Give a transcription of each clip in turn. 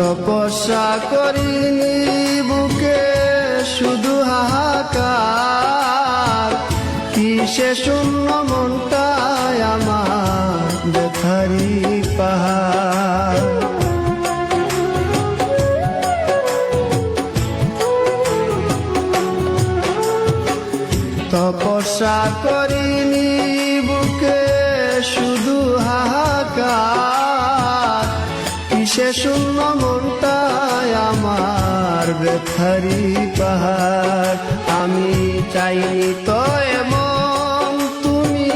তপস্যা করিনি বুকে শুধু হাহাকার, কিসে শূন্য মনটায় আমার ব্যথারি পাহাড়। তপস্যা করিনি বুকে শুধু হাহাকার, কিসে শূন্য মনটায় আমার ব্যথারি পাহাড়। আমি চাইনি তো এমন, তুমি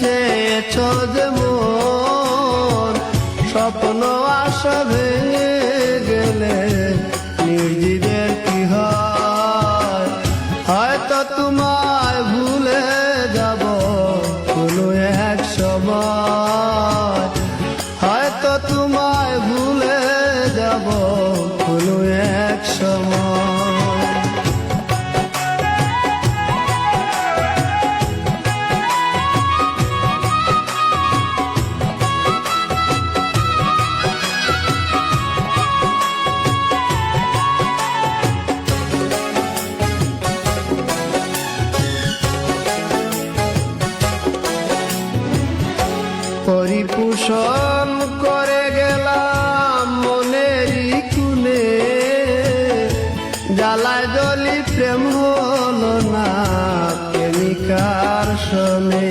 চেয়েছ যেমন, স্বপ্ন আশা ভেঙে গেলে নির্জীবের কি হয়। হয়তো তোমায় ভুলে যাব কোনো এক সময়, হয়তো তোমায় ভুলে যাব কোনো এক সময়। পরিপোষণ করে গেলাম মনেরই কুনে, জ্বালায় জলি প্রেম হলো না প্রেমিকার শোনে।